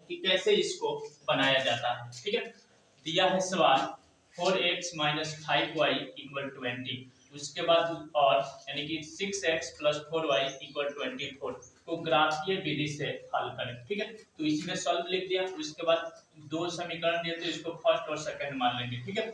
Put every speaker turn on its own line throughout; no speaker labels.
कि कैसे इसको बनाया जाता है। ठीक है, दिया है सवाल 4x माइनस 5y इक्वल 20, उसके बाद और यानी कि 6x प्लस 4y इक्वल 24 को ग्राफीय विधि से हल करें। ठीक है, तो इसमें सॉल्व लिख दिया, उसके बाद दो समीकरण दिए तो इसको फर्स्ट और सेकंड मान लेंगे। ठीक है,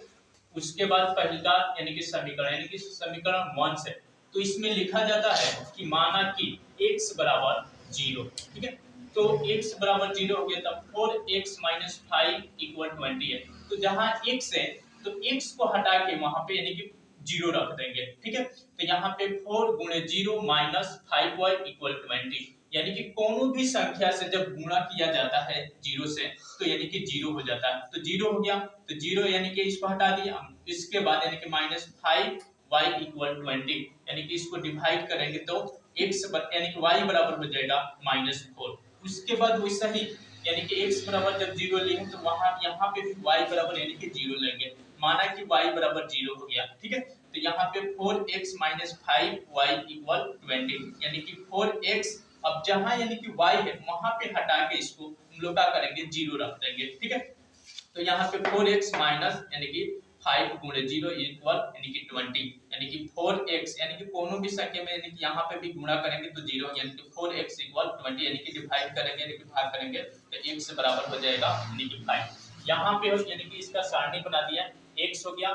उसके बाद पहला यानी कि समीकरण 1 से, तो इसमें लिखा जाता है कि माना कि x बराबर 0। ठीक है, तो x बराबर 0 हो गया, तब 4x माइनस 5 इक्वल 20 है। तो जहां x है तो x को हटा के वहां पे यानी कि 0 रख देंगे। ठीक है, तो यहाँ पे 4 गुणे 0 माइनस 5y इक्वल 20, यानी कि कोनो भी संख्या से जब गुणा किया जाता है 0 से तो यानी कि 0 हो जाता है। तो 0 हो गया, तो 0 यानी कि इसको हटा दिया, इसके बाद यानी कि माइनस 5y इक्वल 20, यानी कि इसको डिवाइड करेंगे तो x यानी कि y बराबर हो जाएगा -4। उसके बाद वैसा ही यानी कि x बराबर जब 0 लेंगे तो वहां यहाँ पे भी y बराबर यानी कि 0 लेंगे, माना कि y बराबर 0 हो गया। ठीक है, तो यहाँ पे 4x माइनस 5y इक्वल 20, यानी कि 4x अब जहां यानी कि y है वहां पे हटा के इसको हम लोग क्या करेंगे 0 रख देंगे। ठीक है, तो यहाँ पे 4x माइनस यानी कि 5 गुणे 0 इक्वल यानी कि 20, यानी कि 4x यानी कि कोनो भी संख्या में यानी कि यहाँ पे भी गुणा करेंगे तो 0, यानी कि 4x इक्वल 20, यानी कि डिवाइड करेंगे यानी कि भाग करेंगे तो x बराबर हो जाएगा यानी कि 5। यहाँ पे यानी कि इसका सारणी बना दिया, x हो गया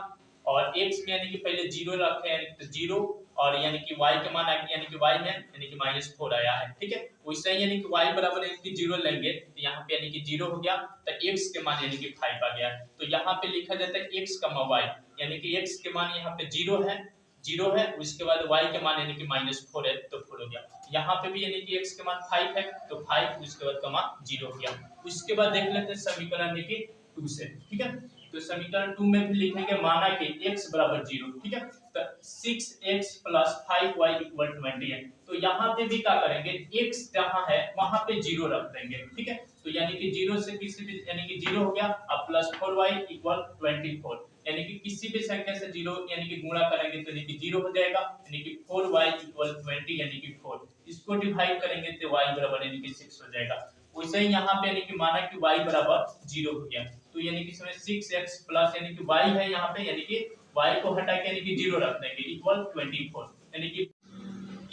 और x में यानी कि पहले 0 रखे हैं तो 0, और यानी कि y का मान यानी कि y में यानी कि -4 आया है। ठीक है, वैसे ही यानी कि y बराबर यानी कि 0 लेंगे तो यहाँ पे यानी कि 0 हो गया, तो x के मान यानी कि 5 आ गया। तो यहाँ पे लिखा जाता है x, y, यानी कि x के मान यहाँ पे 0 है, उसके बाद y के मान यानी कि -4 है तो 4 हो गया। यहाँ पे भी यानी कि x के मान 5 है तो 5, उसके बाद का मान 0 हो गया। उसके बाद देख लेते हैं समीकरण यानी कि 2 से। ठीक है, तो समीकरण 2 में भी लिखेंगे माना कि x बराबर 0। ठीक है, तो 6x प्लस 5y इक्वल 20 है, तो यहाँ पे भी क्या करेंगे x जहां है वहां पे 0 रख देंगे। ठीक है, तो यानी कि 0 से किसी भी यानी कि 0 हो गया, अब प्लस 4y इक्वल 24, यानी कि किसी भी संख्या से 0 यानी कि गुणा करेंगे तो यानी कि 0 हो जाएगा, यानी कि 4y इक्वल 20 यानी कि 4, इसको डिवाइड करेंगे तो y बराबर यानी कि 6 हो जाएगा। वैसे ही यहाँ पे यानी कि माना कि y बराबर 0 हो गया, तो यानी कि इसमें 6x प्लस यानी कि y है यहाँ पे, यानी कि y को हटा के यानी कि 0 रख देंगे इक्वल 24, यानी कि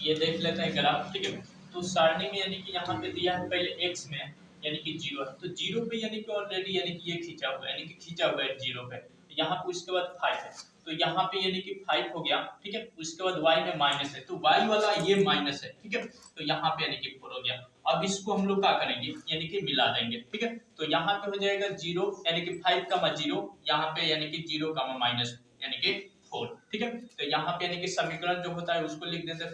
ये देख लेते हैं ग्राफ। ठीक है, तो सारणी में यानी कि यहाँ पे दिया है पहले x में यानी कि 0 है, तो 0 पे यानी कि ऑलरेडी यानी कि ये खींचा हुआ है, यानी कि खींचा हुआ है 0 पे, यहाँ पे उसके बाद 5 है तो यहाँ पे यानी कि 5 हो गया। ठीक है, उसके बाद y में माइनस है तो y वाला ये माइनस है। ठीक है, तो यहाँ पे यानी कि 4 हो गया। अब इसको हम लोग क्या करेंगे यानी कि मिला देंगे। ठीक है, तो यहाँ पे हो जाएगा 0 यानी कि 5 का 0, यहाँ पे यानी कि 0 का माइनस यानी कि 4। ठीक है, तो यहाँ पे यानी कि समीकरण जो होता है उसको लिख देते हैं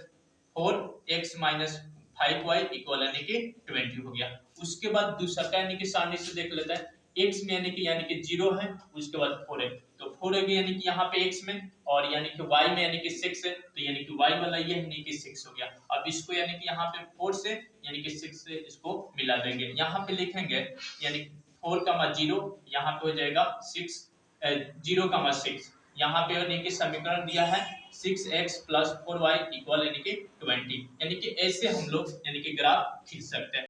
4x माइनस 5y इक्वल यानी कि 20 हो गया। उसके बाद दूसरा यानी कि सारणी से देख लेते हैं, x में यानी कि 0 है, उसके बाद 4 है तो 4 है यानी कि यहाँ पे x में, और यानी कि y में यानी कि 6 है तो यानी कि y वाला ये यानी कि 6 हो गया। अब इसको यानी कि यहाँ पे 4 से यानी कि 6 से इसको मिला देंगे, यहाँ पे लिखेंगे यानी 4 का 0, यहाँ पे हो जाएगा 0 का 6, यहाँ पे यानी कि समीकरण दिया है 6x प्लस 4y इक्वल यानी कि 20, यानी कि ऐसे हम लोग यानी कि ग्राफ खींच सकते हैं।